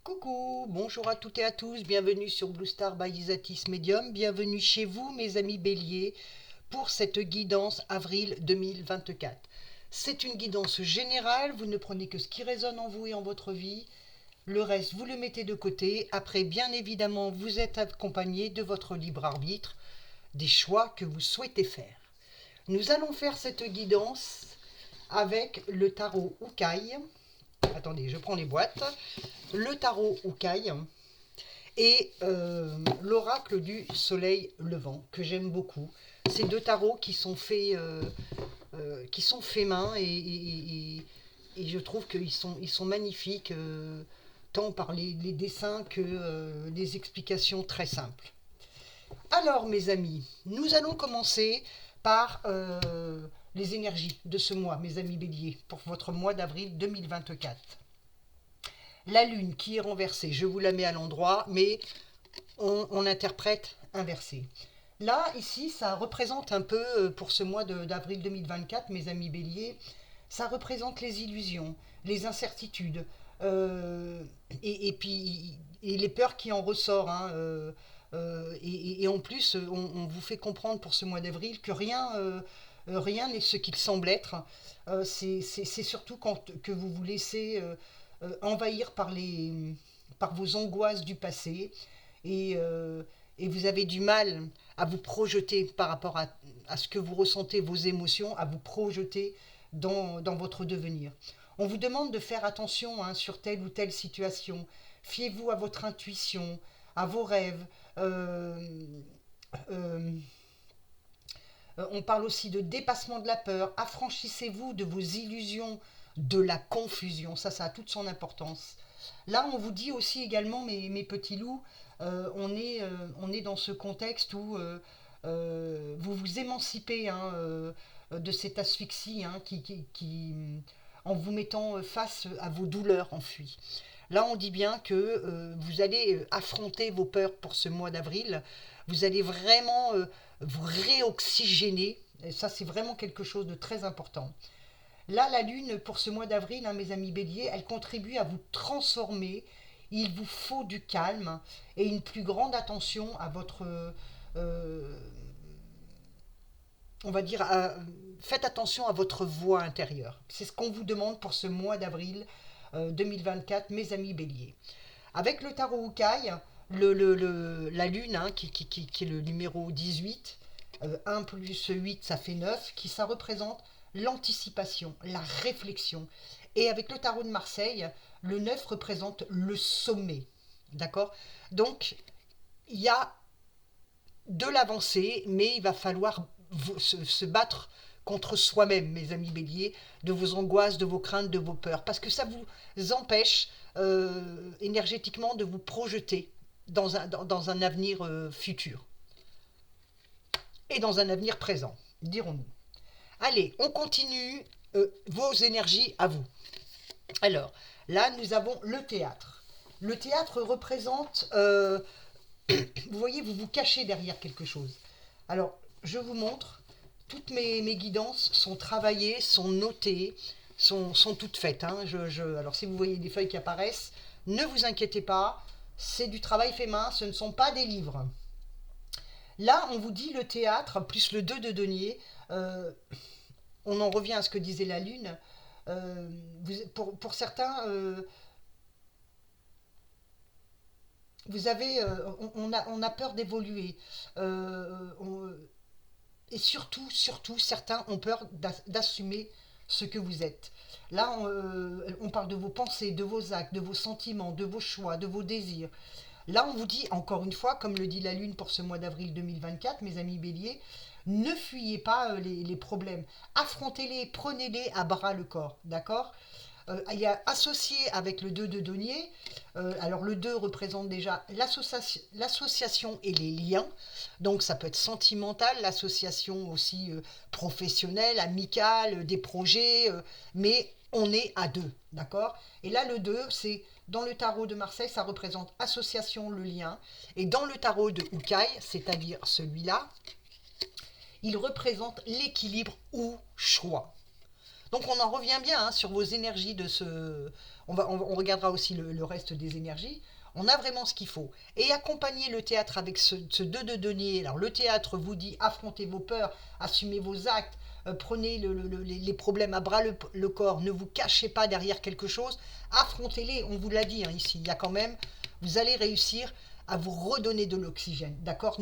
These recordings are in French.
Coucou, bonjour à toutes et à tous, bienvenue sur Blue Star by Isatis Medium, bienvenue chez vous mes amis béliers pour cette guidance avril 2024. C'est une guidance générale, vous ne prenez que ce qui résonne en vous et en votre vie, le reste vous le mettez de côté, après bien évidemment vous êtes accompagné de votre libre arbitre, des choix que vous souhaitez faire. Nous allons faire cette guidance avec le tarot Ukai. Attendez, je prends les boîtes. Le tarot Ukai et l'oracle du soleil levant, que j'aime beaucoup. Ces deux tarots qui sont faits main et je trouve qu'ils sont magnifiques, tant par les dessins que les explications très simples. Alors mes amis, nous allons commencer par les énergies de ce mois, mes amis béliers, pour votre mois d'avril 2024. La lune qui est renversée, je vous la mets à l'endroit, mais on interprète inversé. Là, ici, ça représente un peu, pour ce mois d'avril 2024, mes amis béliers, ça représente les illusions, les incertitudes, et puis et les peurs qui en ressortent. Et en plus, on vous fait comprendre pour ce mois d'avril que rien n'est ce qu'il semble être. C'est surtout que vous vous laissez envahir par vos angoisses du passé et vous avez du mal à vous projeter par rapport à ce que vous ressentez, vos émotions, à vous projeter dans votre devenir. On vous demande de faire attention sur telle ou telle situation. Fiez-vous à votre intuition, à vos rêves. Euh, on parle aussi de dépassement de la peur. Affranchissez-vous de vos illusions, de la confusion. Ça a toute son importance. Là, on vous dit aussi également, mes petits loups, on est dans ce contexte où vous vous émancipez de cette asphyxie en vous mettant face à vos douleurs enfuies. Là, on dit bien que vous allez affronter vos peurs pour ce mois d'avril. Vous allez vraiment vous réoxygéner. Et ça, c'est vraiment quelque chose de très important. Là, la lune, pour ce mois d'avril, mes amis béliers, elle contribue à vous transformer. Il vous faut du calme et une plus grande attention à votre... on va dire, faites attention à votre voix intérieure. C'est ce qu'on vous demande pour ce mois d'avril 2024, mes amis béliers. Avec le tarot Ukai, la lune, qui est le numéro 18, 1 plus 8, ça fait 9, ça représente l'anticipation, la réflexion. Et avec le tarot de Marseille, le 9 représente le sommet. D'accord? Donc, il y a de l'avancée, mais il va falloir se battre contre soi-même, mes amis béliers, de vos angoisses, de vos craintes, de vos peurs, parce que ça vous empêche énergétiquement de vous projeter dans un avenir futur et dans un avenir présent, dirons-nous. Allez, on continue vos énergies à vous. Alors, là, nous avons le théâtre. Le théâtre représente, vous voyez, vous vous cachez derrière quelque chose. Alors, je vous montre, toutes mes guidances sont travaillées, sont notées, sont toutes faites. Alors, si vous voyez des feuilles qui apparaissent, ne vous inquiétez pas, c'est du travail fait main, ce ne sont pas des livres. Là, on vous dit le théâtre, plus le 2 de denier, on en revient à ce que disait la lune. Pour certains, vous avez, on a peur d'évoluer. Et surtout, certains ont peur d'assumer ce que vous êtes. Là, on parle de vos pensées, de vos actes, de vos sentiments, de vos choix, de vos désirs. Là, on vous dit, encore une fois, comme le dit la Lune pour ce mois d'avril 2024, mes amis béliers, ne fuyez pas les problèmes. Affrontez-les, prenez-les à bras le corps, d'accord? Il y a associé avec le 2 de denier, alors le 2 représente déjà l'association et les liens, donc ça peut être sentimental, l'association aussi professionnelle, amicale, des projets, mais on est à deux, d'accord? Et là le 2, c'est dans le tarot de Marseille, ça représente association, le lien, et dans le tarot de Ukai, c'est-à-dire celui-là, il représente l'équilibre ou choix. Donc on en revient bien sur vos énergies de ce... on regardera aussi le reste des énergies. On a vraiment ce qu'il faut. Et accompagner le théâtre avec ce 2 de denier. Alors le théâtre vous dit affrontez vos peurs, assumez vos actes, prenez les problèmes à bras le corps, ne vous cachez pas derrière quelque chose, affrontez-les, on vous l'a dit hein, ici, il y a quand même, vous allez réussir à vous redonner de l'oxygène, d'accord.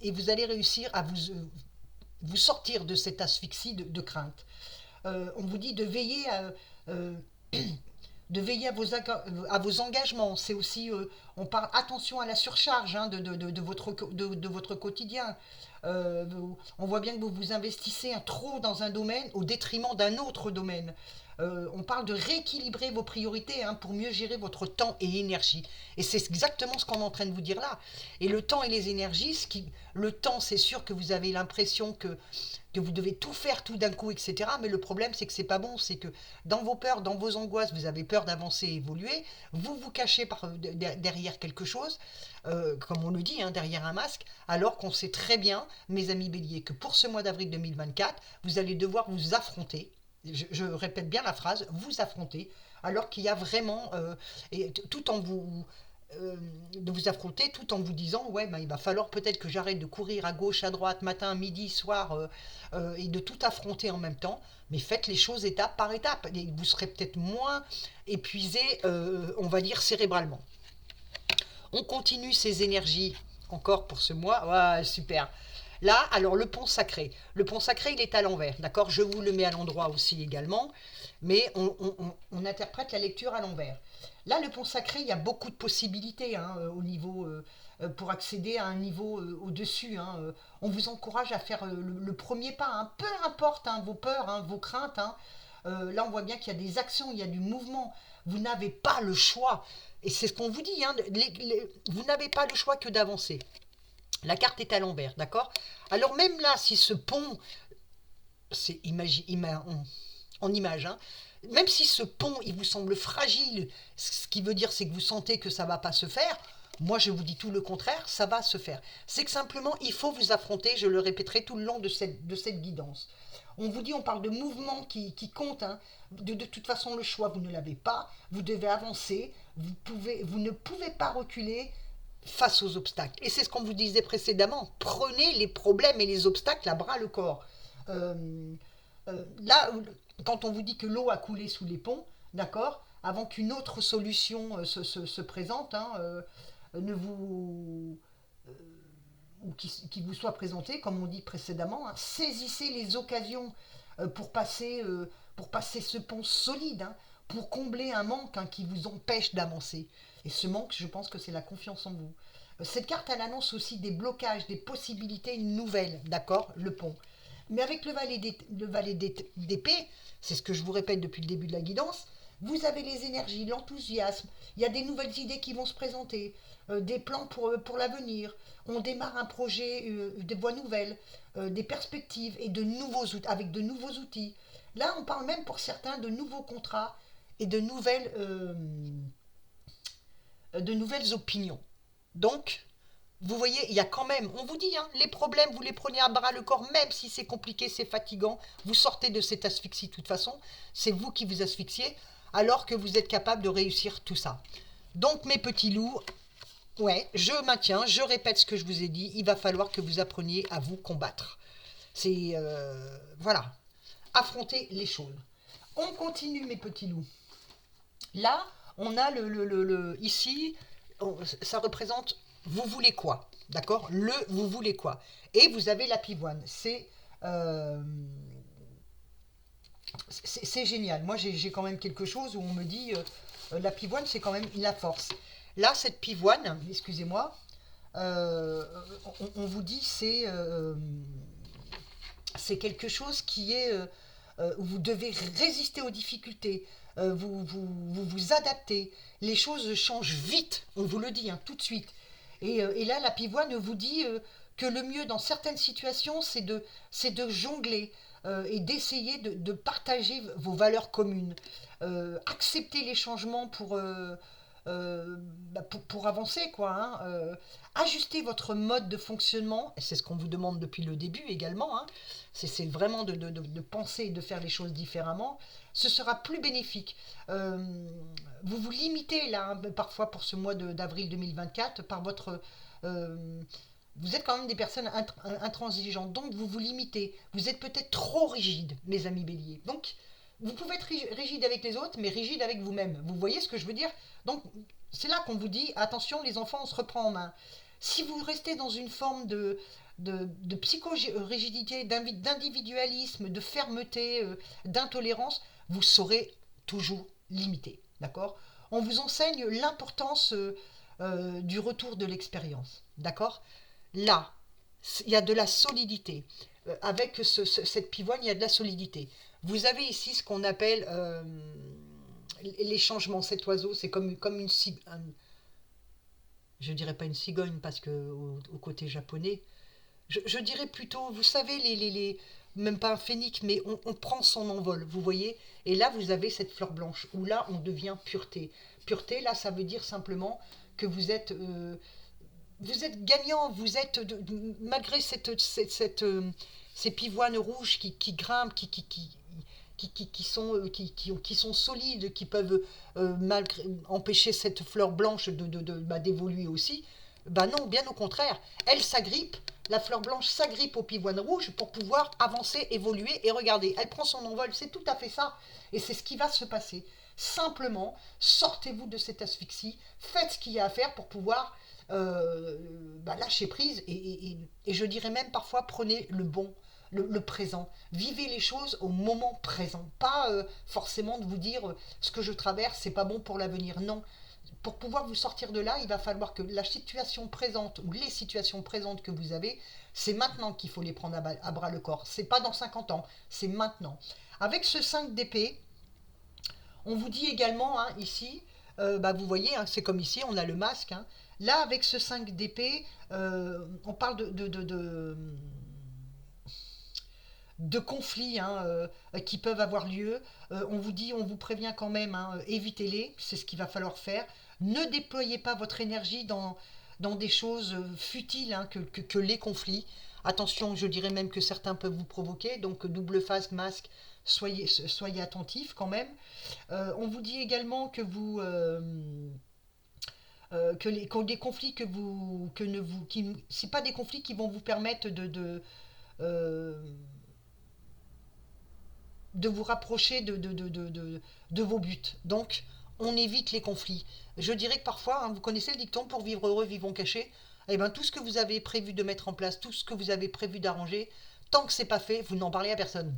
Et vous allez réussir à vous sortir de cette asphyxie de crainte. On vous dit de veiller euh, de veiller à vos engagements. C'est aussi, on parle attention à la surcharge hein, de votre quotidien. On voit bien que vous vous investissez trop dans un domaine au détriment d'un autre domaine. On parle de rééquilibrer vos priorités hein, pour mieux gérer votre temps et énergie. Et c'est exactement ce qu'on est en train de vous dire là. Et le temps et les énergies, le temps, c'est sûr que vous avez l'impression que vous devez tout faire tout d'un coup, etc. Mais le problème, c'est que c'est pas bon. C'est que dans vos peurs, dans vos angoisses, vous avez peur d'avancer et évoluer. Vous vous cachez derrière quelque chose, comme on le dit, hein, derrière un masque, alors qu'on sait très bien, mes amis béliers, que pour ce mois d'avril 2024, vous allez devoir vous affronter. Je répète bien la phrase, vous affronter, alors qu'il y a vraiment, et tout en vous, de vous affronter, tout en vous disant, ouais, ben, il va falloir peut-être que j'arrête de courir à gauche, à droite, matin, midi, soir, et de tout affronter en même temps, mais faites les choses étape par étape, et vous serez peut-être moins épuisé, on va dire, cérébralement. On continue ces énergies encore pour ce mois. Ouais, super. Là, alors le pont sacré. Le pont sacré, il est à l'envers, d'accord. Je vous le mets à l'endroit aussi également, mais on interprète la lecture à l'envers. Là, le pont sacré, il y a beaucoup de possibilités hein, au niveau, pour accéder à un niveau au-dessus. Hein, on vous encourage à faire le premier pas, hein, peu importe hein, vos peurs, hein, vos craintes. Hein. Là, on voit bien qu'il y a des actions, il y a du mouvement. Vous n'avez pas le choix. Et c'est ce qu'on vous dit, hein, vous n'avez pas le choix que d'avancer. La carte est à l'envers, d'accord. Alors même là, si ce pont, c'est en image, hein, même si ce pont, il vous semble fragile, ce qui veut dire c'est que vous sentez que ça ne va pas se faire, moi je vous dis tout le contraire, ça va se faire. C'est que simplement, il faut vous affronter, je le répéterai tout le long de cette guidance. On vous dit, on parle de mouvement qui compte. Hein. De toute façon, le choix, vous ne l'avez pas. Vous devez avancer. Vous ne pouvez pas reculer face aux obstacles. Et c'est ce qu'on vous disait précédemment. Prenez les problèmes et les obstacles à bras le corps. Là, quand on vous dit que l'eau a coulé sous les ponts, d'accord, avant qu'une autre solution se présente, hein, ne vous ou qui vous soit présenté, comme on dit précédemment, hein, saisissez les occasions pour passer ce pont solide, hein, pour combler un manque hein, qui vous empêche d'avancer. Et ce manque, je pense que c'est la confiance en vous. Cette carte, elle annonce aussi des blocages, des possibilités nouvelles, d'accord, le pont. Mais avec le valet d'épée, c'est ce que je vous répète depuis le début de la guidance, vous avez les énergies, l'enthousiasme, il y a des nouvelles idées qui vont se présenter, des plans pour l'avenir, on démarre un projet, des voies nouvelles, des perspectives et avec de nouveaux outils. Là, on parle même pour certains de nouveaux contrats et de nouvelles opinions. Donc, vous voyez, il y a quand même, on vous dit, hein, les problèmes, vous les prenez à bras le corps, même si c'est compliqué, c'est fatigant, vous sortez de cette asphyxie de toute façon, c'est vous qui vous asphyxiez, alors que vous êtes capable de réussir tout ça. Donc mes petits loups, ouais, je maintiens, je répète ce que je vous ai dit, il va falloir que vous appreniez à vous combattre. C'est, voilà, affronter les choses. On continue mes petits loups. Là, on a ici, ça représente vous voulez quoi, d'accord. Le vous voulez quoi. Et vous avez la pivoine. Euh, c'est génial. Moi, j'ai quand même quelque chose où on me dit la pivoine, c'est quand même la force. Là, cette pivoine, excusez-moi, on vous dit c'est quelque chose qui est où vous devez résister aux difficultés, vous adaptez. Les choses changent vite, on vous le dit hein, tout de suite. Et là, la pivoine vous dit que le mieux dans certaines situations, c'est de jongler et d'essayer de partager vos valeurs communes. Accepter les changements pour avancer, quoi. Hein. Ajustez votre mode de fonctionnement, et c'est ce qu'on vous demande depuis le début également. Hein. C'est vraiment de penser et de faire les choses différemment. Ce sera plus bénéfique. Vous vous limitez là, hein, parfois pour ce mois d'avril 2024, par votre... euh, vous êtes quand même des personnes intransigeantes, donc vous vous limitez. Vous êtes peut-être trop rigide, mes amis béliers. Donc, vous pouvez être rigide avec les autres, mais rigide avec vous-même. Vous voyez ce que je veux dire? Donc, c'est là qu'on vous dit, attention les enfants, on se reprend en main. Si vous restez dans une forme de psycho-rigidité, d'individualisme, de fermeté, d'intolérance, vous serez toujours limité. D'accord? On vous enseigne l'importance du retour de l'expérience. D'accord? Là, il y a de la solidité. Avec cette pivoine, il y a de la solidité. Vous avez ici ce qu'on appelle les changements. Cet oiseau, c'est comme une je dirais pas une cigogne parce que au côté japonais, je dirais plutôt, vous savez, même pas un phénix, mais on prend son envol, vous voyez. Et là, vous avez cette fleur blanche, où là, on devient pureté. Pureté, là, ça veut dire simplement que vous êtes gagnant, vous êtes, malgré ces pivoines rouges qui grimpent, qui sont solides, qui peuvent empêcher cette fleur blanche d'évoluer aussi. Bah non, bien au contraire, elle s'agrippe, la fleur blanche s'agrippe aux pivoines rouges pour pouvoir avancer, évoluer et regarder. Elle prend son envol, c'est tout à fait ça. Et c'est ce qui va se passer. Simplement, sortez-vous de cette asphyxie, faites ce qu'il y a à faire pour pouvoir lâcher prise et je dirais même parfois prenez le présent. Vivez les choses au moment présent. Pas forcément de vous dire ce que je traverse, c'est pas bon pour l'avenir. Non. Pour pouvoir vous sortir de là, il va falloir que la situation présente ou les situations présentes que vous avez, c'est maintenant qu'il faut les prendre à bras le corps. C'est pas dans 50 ans, c'est maintenant. Avec ce 5 d'épée, on vous dit également hein, ici, vous voyez, hein, c'est comme ici, on a le masque. Hein. Là, avec ce 5 d'épée, on parle de conflits hein, qui peuvent avoir lieu. On vous dit, on vous prévient quand même, hein, évitez-les, c'est ce qu'il va falloir faire. Ne déployez pas votre énergie dans des choses futiles hein, que les conflits. Attention, je dirais même que certains peuvent vous provoquer, donc double face, masque, soyez attentifs quand même. On vous dit également que vous... que des conflits que vous que ne vous qui c'est pas des conflits qui vont vous permettre euh, de vous rapprocher de vos buts. Donc, on évite les conflits. Je dirais que parfois, hein, vous connaissez le dicton pour vivre heureux, vivons cachés. Eh bien, tout ce que vous avez prévu de mettre en place, tout ce que vous avez prévu d'arranger, tant que c'est pas fait, vous n'en parlez à personne.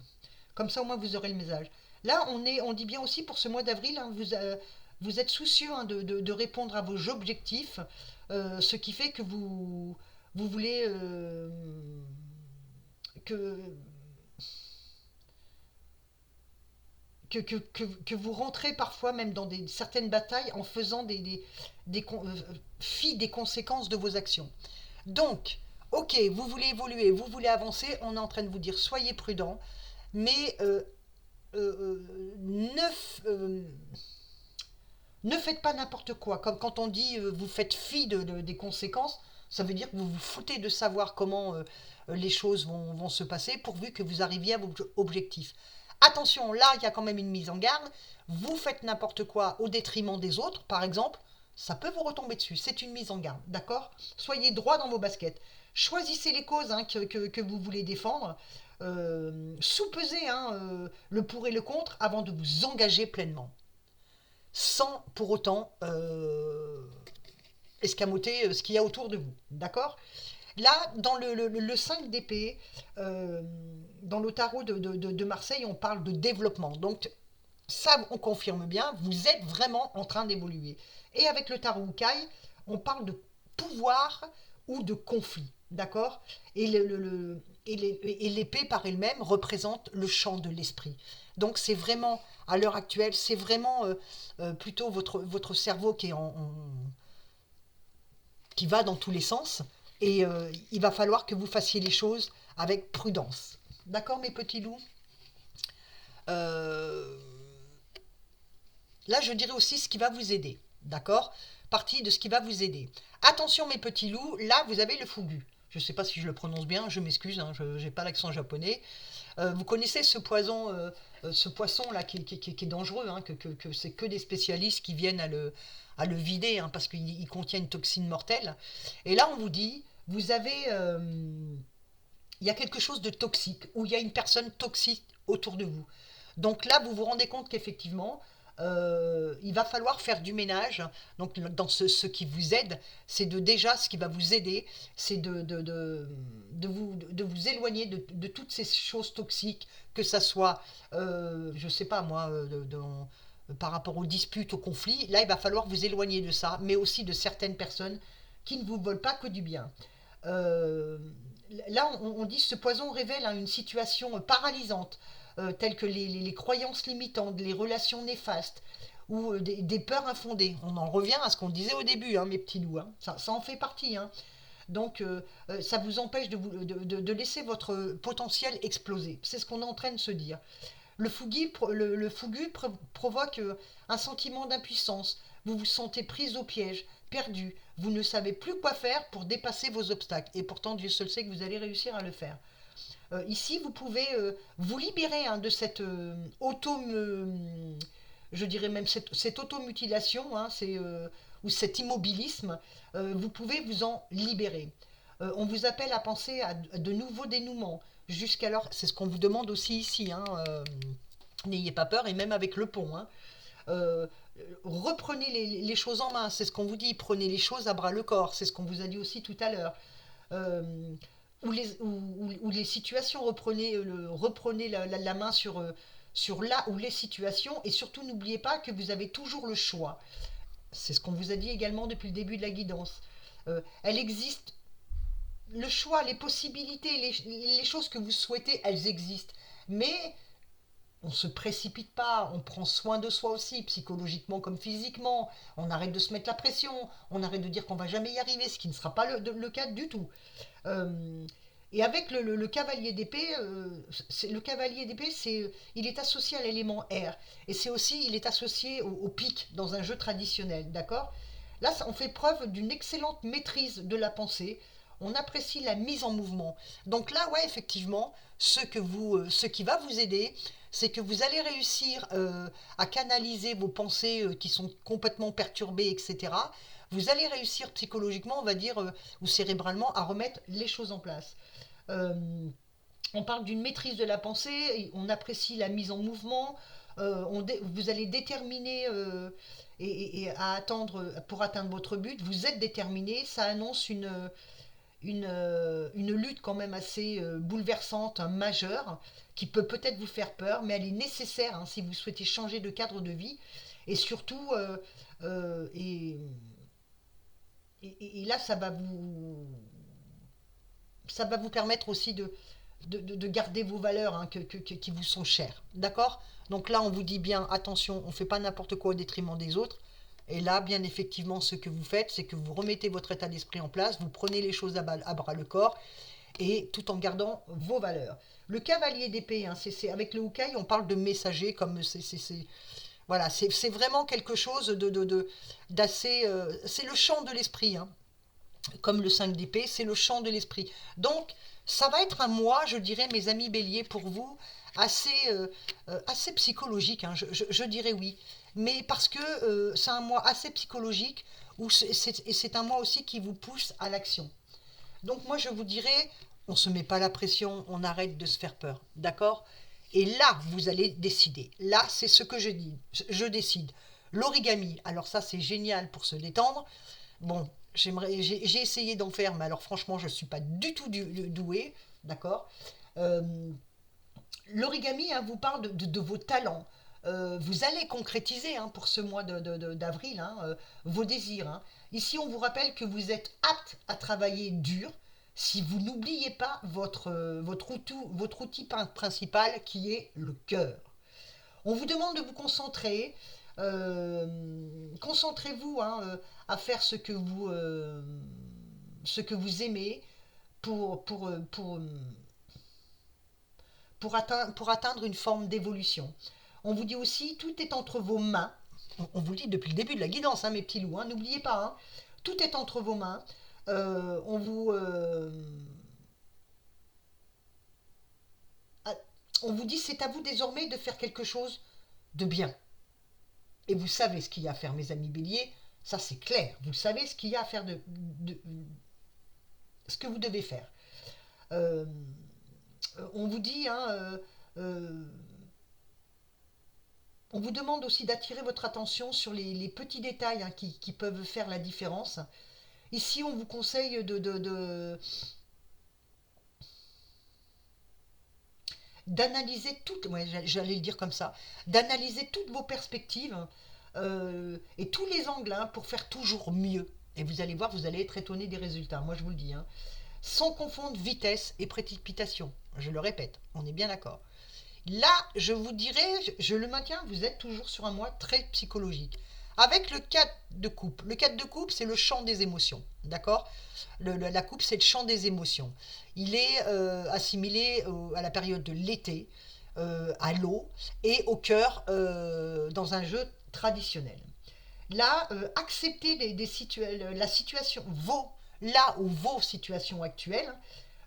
Comme ça, au moins, vous aurez le message. Là, on dit bien aussi pour ce mois d'avril, hein, vous êtes soucieux hein, de répondre à vos objectifs, ce qui fait que vous voulez que que vous rentrez parfois même dans certaines batailles en faisant fi des conséquences de vos actions. Donc, ok, vous voulez évoluer, vous voulez avancer, on est en train de vous dire soyez prudent, mais ne faites pas n'importe quoi. Comme quand on dit vous faites fi des conséquences, ça veut dire que vous vous foutez de savoir comment les choses vont se passer pourvu que vous arriviez à vos objectifs. Attention, là, il y a quand même une mise en garde. Vous faites n'importe quoi au détriment des autres, par exemple, ça peut vous retomber dessus. C'est une mise en garde, d'accord? Soyez droit dans vos baskets. Choisissez les causes hein, que vous voulez défendre. Soupesez hein, le pour et le contre avant de vous engager pleinement sans pour autant escamoter ce qu'il y a autour de vous. D'accord? Là, dans le 5 d'épée, dans le tarot de Marseille, on parle de développement. Donc, ça, on confirme bien, vous êtes vraiment en train d'évoluer. Et avec le tarot Ukai, on parle de pouvoir ou de conflit. D'accord? Et l'épée par elle-même représente le champ de l'esprit. Donc c'est vraiment, à l'heure actuelle, c'est vraiment plutôt votre cerveau qui va dans tous les sens. Et il va falloir que vous fassiez les choses avec prudence. D'accord mes petits loups? euh, Là je dirais aussi ce qui va vous aider. D'accord? Partie de ce qui va vous aider. Attention mes petits loups, là vous avez le fugu. Je ne sais pas si je le prononce bien, je m'excuse, hein, je n'ai pas l'accent japonais. Vous connaissez ce poisson là qui est dangereux, hein, que c'est que des spécialistes qui viennent à le vider, hein, parce qu'il contient une toxine mortelle. Et là on vous dit, il y a quelque chose de toxique, ou il y a une personne toxique autour de vous. Donc là, vous vous rendez compte qu'effectivement, il va falloir faire du ménage. Donc dans ce qui vous aide, c'est déjà ce qui va vous aider, c'est de vous éloigner de toutes ces choses toxiques, que ça soit, je sais pas moi, par rapport aux disputes, aux conflits. Là, il va falloir vous éloigner de ça, mais aussi de certaines personnes qui ne vous veulent pas que du bien. Euh, Là, on dit que ce poison révèle, hein, une situation paralysante, telle que les croyances limitantes, les relations néfastes ou des peurs infondées. On en revient à ce qu'on disait au début, hein, mes petits loups, hein. Ça en fait partie, hein. Donc, ça vous empêche de laisser votre potentiel exploser. C'est ce qu'on est en train de se dire. Le fugu provoque un sentiment d'impuissance. Vous vous sentez prise au piège, perdu. Vous ne savez plus quoi faire pour dépasser vos obstacles. Et pourtant, Dieu seul sait que vous allez réussir à le faire. Ici, vous pouvez vous libérer, hein, de cette je dirais même cette automutilation, hein, ou cet immobilisme. Vous pouvez vous en libérer. On vous appelle à penser à de nouveaux dénouements. Jusqu'alors, c'est ce qu'on vous demande aussi ici, hein, n'ayez pas peur, et même avec le pont, hein. Euh, Reprenez les choses en main, c'est ce qu'on vous dit, prenez les choses à bras le corps, c'est ce qu'on vous a dit aussi tout à l'heure. Euh, ou les situations, reprenez la main sur là ou les situations, et surtout n'oubliez pas que vous avez toujours le choix. C'est ce qu'on vous a dit également depuis le début de la guidance. Elle existe, le choix, les possibilités, les choses que vous souhaitez, elles existent. Mais on ne se précipite pas, on prend soin de soi aussi, psychologiquement comme physiquement. On arrête de se mettre la pression, on arrête de dire qu'on va jamais y arriver, ce qui ne sera pas le cas du tout. Euh, et avec le cavalier d'épée, il est associé à l'élément air. Et c'est aussi, il est associé au pic dans un jeu traditionnel, d'accord? Là, on fait preuve d'une excellente maîtrise de la pensée. On apprécie la mise en mouvement. Donc là, ouais, effectivement, ce qui va vous aider, c'est que vous allez réussir à canaliser vos pensées qui sont complètement perturbées, etc. Vous allez réussir psychologiquement, on va dire, ou cérébralement, à remettre les choses en place. Euh, on parle d'une maîtrise de la pensée, on apprécie la mise en mouvement, vous allez déterminer et à attendre, pour atteindre votre but, vous êtes déterminé, ça annonce une lutte quand même assez bouleversante, hein, majeure, qui peut peut-être vous faire peur, mais elle est nécessaire, hein, si vous souhaitez changer de cadre de vie, et surtout, euh, et, et là, ça va vous permettre aussi de garder vos valeurs, hein, qui vous sont chères. D'accord? Donc là, on vous dit bien, attention, on ne fait pas n'importe quoi au détriment des autres. Et là, bien effectivement, ce que vous faites, c'est que vous remettez votre état d'esprit en place, vous prenez les choses à bras le corps, et tout en gardant vos valeurs. Le cavalier d'épée, hein, avec le Hukai, on parle de messager, comme voilà, c'est vraiment quelque chose d'assez. C'est le chant de l'esprit, hein, comme le 5 d'épée, c'est le chant de l'esprit. Donc, ça va être un mois, je dirais, mes amis béliers, pour vous, assez psychologique, hein, je dirais oui. Mais parce que c'est un mois assez psychologique, et c'est un mois aussi qui vous pousse à l'action. Donc moi, je vous dirais, on ne se met pas la pression, on arrête de se faire peur, d'accord? Et là, vous allez décider. Là, c'est ce que je dis. Je décide. L'origami, alors ça, c'est génial pour se détendre. Bon, j'ai essayé d'en faire, mais alors franchement, je ne suis pas du tout doué, d'accord? Euh, L'origami, hein, vous parle de vos talents. Vous allez concrétiser, hein, pour ce mois d'avril, hein, vos désirs, hein. Ici, on vous rappelle que vous êtes apte à travailler dur si vous n'oubliez pas votre outil principal qui est le cœur. On vous demande de vous concentrer. Concentrez-vous, hein, à faire ce que vous aimez pour atteindre une forme d'évolution. On vous dit aussi, tout est entre vos mains. On vous le dit depuis le début de la guidance, hein, mes petits loups, hein, n'oubliez pas, hein, tout est entre vos mains. Euh, on vous, euh, ah, on vous dit c'est à vous désormais de faire quelque chose de bien. Et vous savez ce qu'il y a à faire, mes amis béliers, ça c'est clair. Vous savez ce qu'il y a à faire ce que vous devez faire. Euh, on vous dit, hein, euh, on vous demande aussi d'attirer votre attention sur les petits détails, hein, qui peuvent faire la différence. Ici, on vous conseille d'analyser toutes, ouais, j'allais le dire comme ça, d'analyser toutes vos perspectives, et tous les angles, hein, pour faire toujours mieux. Et vous allez voir, vous allez être étonné des résultats, moi je vous le dis, hein. Sans confondre vitesse et précipitation. Je le répète, on est bien d'accord. Là, je vous dirais, je le maintiens, vous êtes toujours sur un mois très psychologique. Avec le 4 de coupe. Le 4 de coupe, c'est le champ des émotions. D'accord. La coupe, c'est le champ des émotions. Il est assimilé à la période de l'été, à l'eau et au cœur, dans un jeu traditionnel. Là, accepter la situation, là où vos situations actuelles.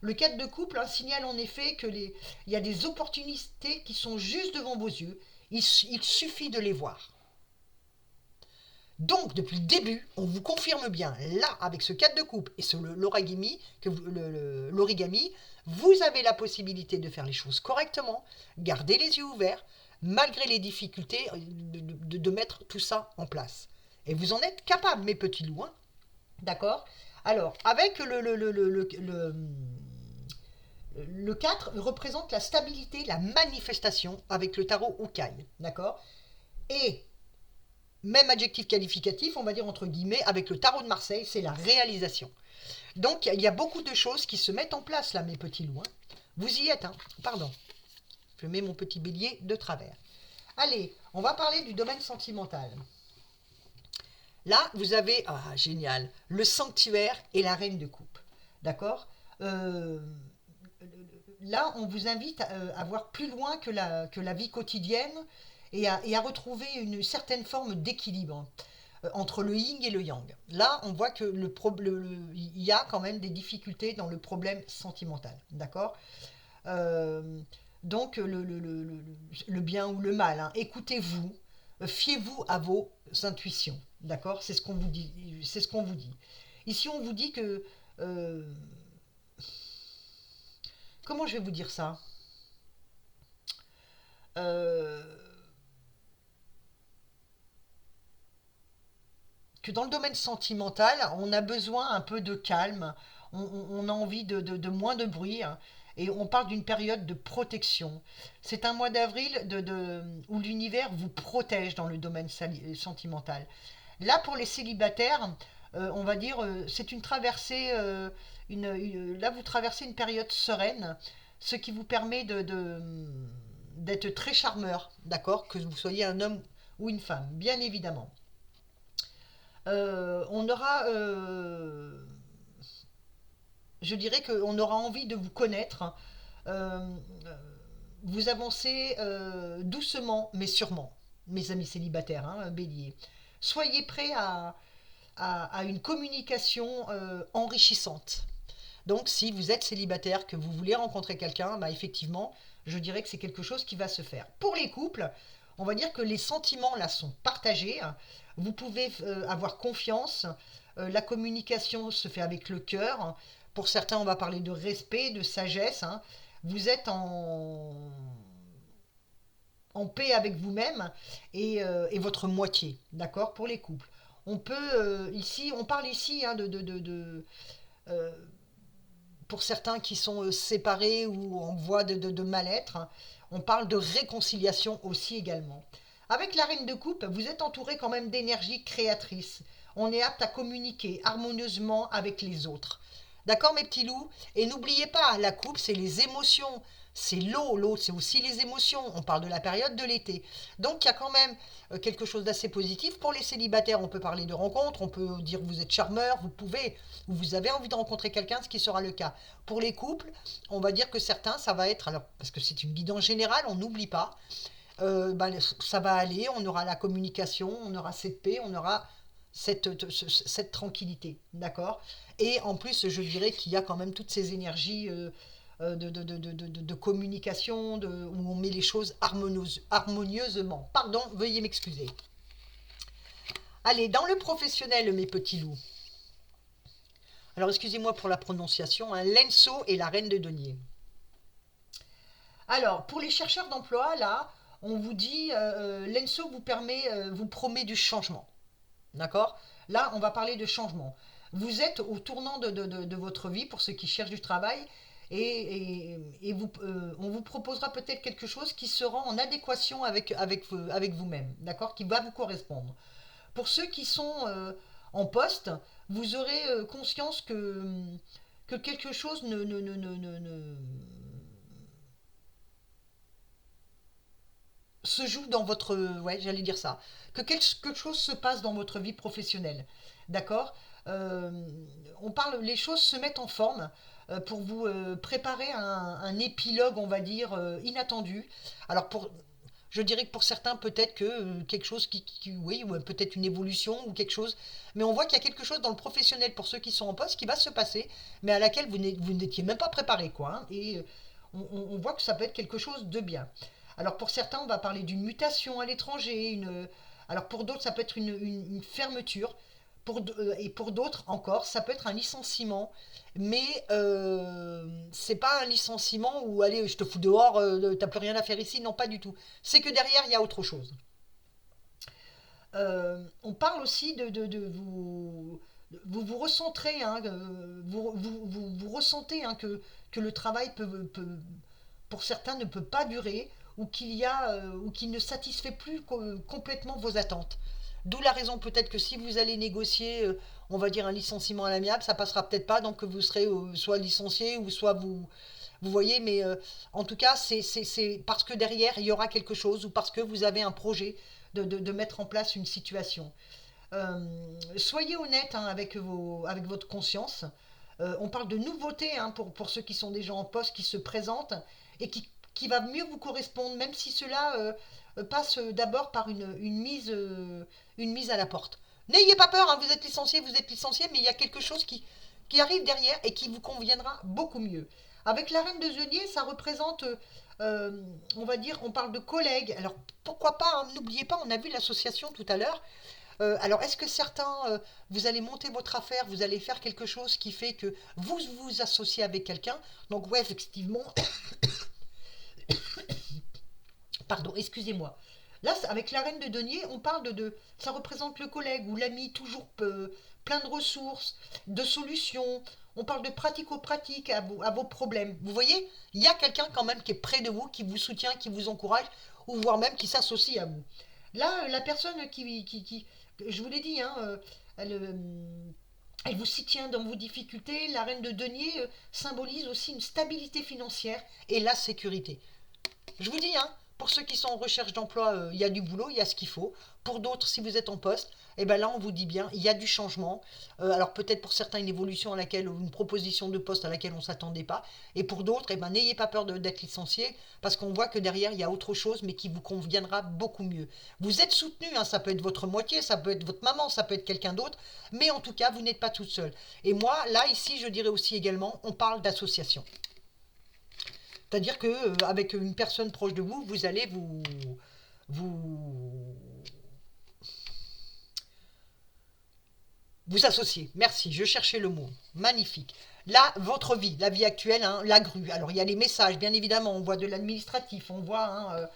Le cadre de couple, hein, signale en effet il y a des opportunités qui sont juste devant vos yeux. Il suffit de les voir. Donc, depuis le début, on vous confirme bien, là, avec ce cadre de couple et l'origami, vous avez la possibilité de faire les choses correctement, garder les yeux ouverts, malgré les difficultés, de mettre tout ça en place. Et vous en êtes capable, mes petits loups, hein. D'accord. Alors, avec le 4 représente la stabilité, la manifestation avec le tarot Ukai. D'accord. Et même adjectif qualificatif, on va dire entre guillemets, avec le tarot de Marseille, c'est la réalisation. Donc il y a beaucoup de choses qui se mettent en place là, mes petits loups, hein. Vous y êtes, hein. Pardon. Je mets mon petit bélier de travers. Allez, on va parler du domaine sentimental. Là, vous avez, génial, le sanctuaire et la reine de coupe. D'accord. Là, on vous invite à voir plus loin que la vie quotidienne et à retrouver une certaine forme d'équilibre entre le yin et le yang. Là, on voit que il y a quand même des difficultés dans le problème sentimental. D'accord. Euh, donc, le bien ou le mal, hein. Écoutez-vous, fiez-vous à vos intuitions. D'accord. C'est ce qu'on vous dit. C'est ce qu'on vous dit. Ici, on vous dit que... euh, comment je vais vous dire ça. Euh, que dans le domaine sentimental, on a besoin un peu de calme, on a envie de moins de bruit, hein, et on parle d'une période de protection. C'est un mois d'avril où l'univers vous protège dans le domaine sentimental. Là, pour les célibataires, on va dire, c'est une traversée, là vous traversez une période sereine, ce qui vous permet d'être très charmeur, d'accord, que vous soyez un homme ou une femme, bien évidemment. On aura, je dirais qu'on aura envie de vous connaître, hein. Euh, vous avancez doucement mais sûrement, mes amis célibataires, hein, bélier. Soyez prêts à une communication enrichissante. Donc, si vous êtes célibataire, que vous voulez rencontrer quelqu'un, bah, effectivement, je dirais que c'est quelque chose qui va se faire. Pour les couples, on va dire que les sentiments là sont partagés. Vous pouvez avoir confiance. La communication se fait avec le cœur. Pour certains, on va parler de respect, de sagesse, hein. Vous êtes en paix avec vous-même et votre moitié, d'accord, pour les couples. On parle ici, hein, euh, pour certains qui sont séparés ou en voie de mal-être, hein, on parle de réconciliation aussi également. Avec la reine de coupe, vous êtes entouré quand même d'énergie créatrice. On est apte à communiquer harmonieusement avec les autres. D'accord, mes petits loups. Et n'oubliez pas, la coupe, c'est les émotions. C'est l'eau, c'est aussi les émotions. On parle de la période de l'été. Donc il y a quand même quelque chose d'assez positif. Pour les célibataires, on peut parler de rencontres, on peut dire que vous êtes charmeur, vous avez envie de rencontrer quelqu'un, ce qui sera le cas. Pour les couples, on va dire que certains, ça va être, alors parce que c'est une guidance générale, on n'oublie pas, ça va aller, on aura la communication, on aura cette paix, on aura cette tranquillité, d'accord? Et en plus, je dirais qu'il y a quand même toutes ces énergies de communication, où on met les choses harmonieusement. Pardon, veuillez m'excuser. Allez, dans le professionnel, mes petits loups. Alors, excusez-moi pour la prononciation, hein, Lenso et la reine de denier. Alors, pour les chercheurs d'emploi, là, on vous dit, l'ENSO vous promet du changement. D'accord? Là, on va parler de changement. Vous êtes au tournant de votre vie pour ceux qui cherchent du travail et on vous proposera peut-être quelque chose qui sera en adéquation avec vous-même, d'accord? Qui va vous correspondre. Pour ceux qui sont en poste, vous aurez conscience que quelque chose se joue dans votre... Ouais, j'allais dire ça. Que quelque chose se passe dans votre vie professionnelle. D'accord? Euh, on parle, les choses se mettent en forme pour vous préparer un épilogue, on va dire, inattendu. Alors je dirais que pour certains, peut-être que quelque chose oui, ou peut-être une évolution ou quelque chose. Mais on voit qu'il y a quelque chose dans le professionnel pour ceux qui sont en poste qui va se passer, mais à laquelle vous n'étiez même pas préparé, quoi, hein. Et on voit que ça peut être quelque chose de bien. Alors pour certains, on va parler d'une mutation à l'étranger, alors pour d'autres, ça peut être une fermeture. Et pour d'autres encore, ça peut être un licenciement, mais c'est pas un licenciement où allez, je te fous dehors, t'as plus rien à faire ici, non pas du tout. C'est que derrière, il y a autre chose. On parle aussi de vous recentrez, hein, vous ressentez, hein, que le travail pour certains ne peut pas durer ou qu'il ne satisfait plus complètement vos attentes. D'où la raison peut-être que si vous allez négocier, on va dire un licenciement à l'amiable, ça passera peut-être pas, donc vous serez soit licencié ou soit vous voyez, mais en tout cas, c'est parce que derrière, il y aura quelque chose ou parce que vous avez un projet de mettre en place une situation. Soyez honnête, hein, avec votre conscience. On parle de nouveautés, hein, pour ceux qui sont déjà en poste, qui se présentent et qui va mieux vous correspondre, même si cela passe d'abord par une mise à la porte. N'ayez pas peur, hein, vous êtes licencié, mais il y a quelque chose qui arrive derrière et qui vous conviendra beaucoup mieux. Avec la reine de denier, ça représente, on va dire, on parle de collègues. Alors pourquoi pas, hein, n'oubliez pas, on a vu l'association tout à l'heure. Alors, est-ce que certains, vous allez monter votre affaire, vous allez faire quelque chose qui fait que vous vous associez avec quelqu'un? Donc, ouais, effectivement, pardon, excusez-moi. Là, avec la reine de denier, on parle ça représente le collègue ou l'ami toujours plein de ressources, de solutions. On parle de pratico-pratique à vos problèmes. Vous voyez, il y a quelqu'un quand même qui est près de vous, qui vous soutient, qui vous encourage, ou voire même qui s'associe à vous. Là, la personne je vous l'ai dit, hein, elle, elle vous soutient dans vos difficultés. La reine de denier symbolise aussi une stabilité financière et la sécurité. Je vous dis, hein, pour ceux qui sont en recherche d'emploi, il y a du boulot, il y a ce qu'il faut. Pour d'autres, si vous êtes en poste, et ben là, on vous dit bien, il y a du changement. Alors peut-être pour certains une évolution une proposition de poste à laquelle on ne s'attendait pas. Et pour d'autres, eh ben, n'ayez pas peur d'être licencié, parce qu'on voit que derrière, il y a autre chose, mais qui vous conviendra beaucoup mieux. Vous êtes soutenu, hein, ça peut être votre moitié, ça peut être votre maman, ça peut être quelqu'un d'autre, mais en tout cas, vous n'êtes pas toute seule. Et moi, là, ici, je dirais aussi également, on parle d'association. C'est-à-dire que avec une personne proche de vous, vous allez vous, vous associer. Merci, je cherchais le mot. Magnifique. Là, votre vie, la vie actuelle, hein, la grue. Alors, il y a les messages, bien évidemment. On voit de l'administratif, on voit, hein,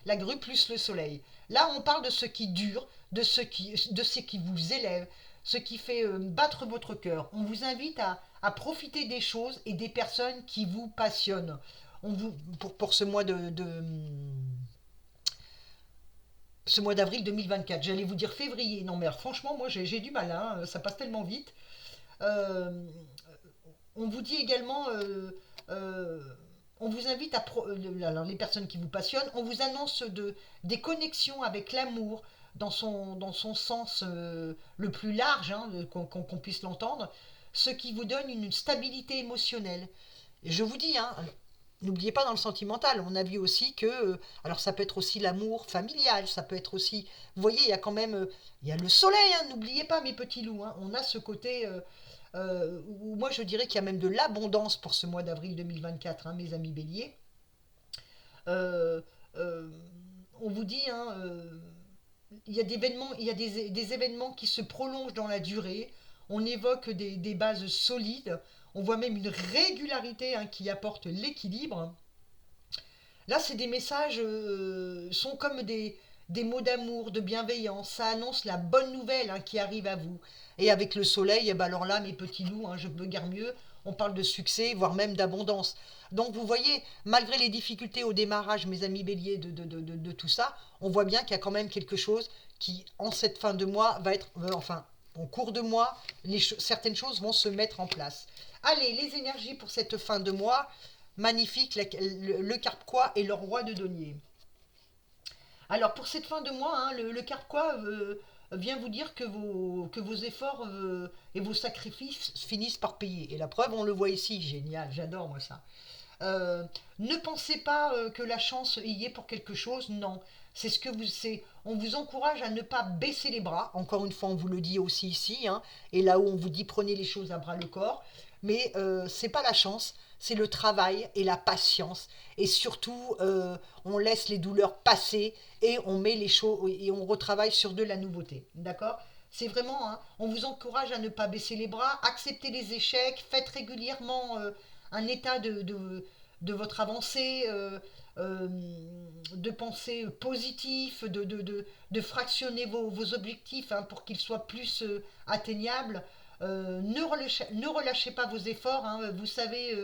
la grue plus le soleil. Là, on parle de ce qui dure, de ce qui vous élève, ce qui fait battre votre cœur. On vous invite à profiter des choses et des personnes qui vous passionnent. Pour ce mois d'avril 2024. J'allais vous dire février. Non, mais alors, franchement, moi, j'ai du mal, hein, ça passe tellement vite. Euh, on vous dit également, euh, on vous invite alors les personnes qui vous passionnent, on vous annonce des connexions avec l'amour dans son sens le plus large, hein, qu'on puisse l'entendre, ce qui vous donne une stabilité émotionnelle. Et je vous dis, hein, n'oubliez pas dans le sentimental, on a vu aussi que, alors ça peut être aussi l'amour familial, ça peut être aussi, vous voyez, il y a quand même, il y a le soleil, hein, n'oubliez pas mes petits loups, hein, on a ce côté, où moi je dirais qu'il y a même de l'abondance pour ce mois d'avril 2024, hein, mes amis béliers. Euh, euh, on vous dit, hein, il y a, il y a des événements qui se prolongent dans la durée. On évoque des bases solides. On voit même une régularité, hein, qui apporte l'équilibre. Là, c'est des messages, sont comme des mots d'amour, de bienveillance. Ça annonce la bonne nouvelle, hein, qui arrive à vous. Et avec le soleil, eh ben alors là, mes petits loups, hein, je peux guère mieux. On parle de succès, voire même d'abondance. Donc vous voyez, malgré les difficultés au démarrage, mes amis béliers, de tout ça, on voit bien qu'il y a quand même quelque chose qui, en cette fin de mois, va être, enfin, en cours de mois, certaines choses vont se mettre en place. Allez, les énergies pour cette fin de mois, magnifique, le Carquois et le roi de denier. Alors pour cette fin de mois, hein, le Carquois vient vous dire que vos efforts, et vos sacrifices finissent par payer. Et la preuve, on le voit ici, génial, j'adore moi ça. Ne pensez pas, que la chance y est pour quelque chose, non. C'est ce que vous, c'est, on vous encourage à ne pas baisser les bras. Encore une fois, on vous le dit aussi ici, hein, et là où on vous dit prenez les choses à bras le corps. Mais c'est pas la chance, c'est le travail et la patience. Et surtout, on laisse les douleurs passer et on met les choses et on retravaille sur de la nouveauté. D'accord? C'est vraiment, hein, on vous encourage à ne pas baisser les bras, accepter les échecs, faites régulièrement, un état de votre avancée, euh, de pensée positif, de fractionner vos objectifs, hein, pour qu'ils soient plus, atteignables. Ne relâchez pas vos efforts, hein, vous savez,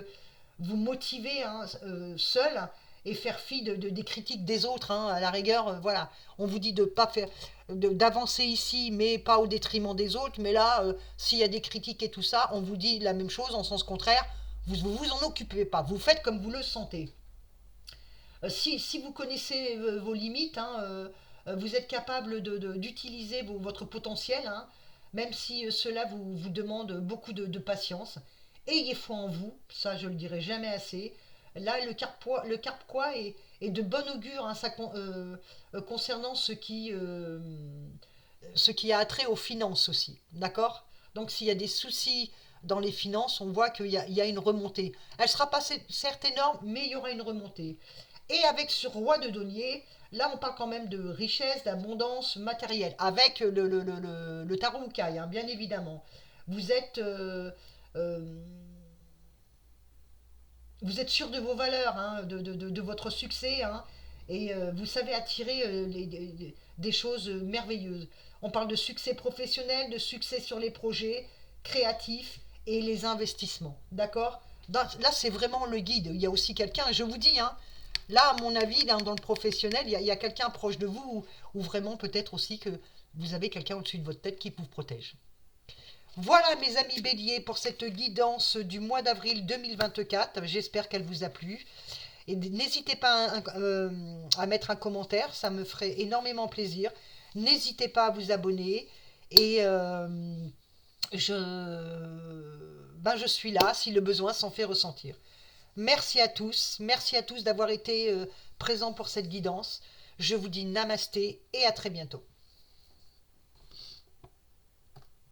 vous motiver, hein, seul et faire fi des critiques des autres, hein, à la rigueur, voilà. On vous dit de pas faire, d'avancer ici, mais pas au détriment des autres. Mais là, s'il y a des critiques et tout ça, on vous dit la même chose en sens contraire. Vous en occupez pas. Vous faites comme vous le sentez. Si vous connaissez, vos limites, hein, vous êtes capable d'utiliser votre potentiel, hein, même si, cela vous demande beaucoup de patience. Ayez foi en vous, ça je le dirai jamais assez. Là, le Carquois est de bon augure, hein, concernant ce qui a trait aux finances aussi. D'accord? Donc s'il y a des soucis dans les finances, on voit il y a une remontée. Elle ne sera pas certes énorme, mais il y aura une remontée. Et avec ce roi de denier, là on parle quand même de richesse, d'abondance matérielle, avec le tarot Ukai, hein, bien évidemment. Vous êtes, euh, vous êtes sûr de vos valeurs, hein, de votre succès, hein, et, vous savez attirer, des choses merveilleuses. On parle de succès professionnel, de succès sur les projets créatifs et les investissements. D'accord? Là, c'est vraiment le guide. Il y a aussi quelqu'un, je vous dis, hein, là, à mon avis, dans le professionnel, il y a quelqu'un proche de vous, ou vraiment peut-être aussi que vous avez quelqu'un au-dessus de votre tête qui vous protège. Voilà mes amis béliers pour cette guidance du mois d'avril 2024. J'espère qu'elle vous a plu. Et n'hésitez pas à mettre un commentaire, ça me ferait énormément plaisir. N'hésitez pas à vous abonner. Et, je, je suis là si le besoin s'en fait ressentir. Merci à tous d'avoir été, présents pour cette guidance. Je vous dis namasté et à très bientôt.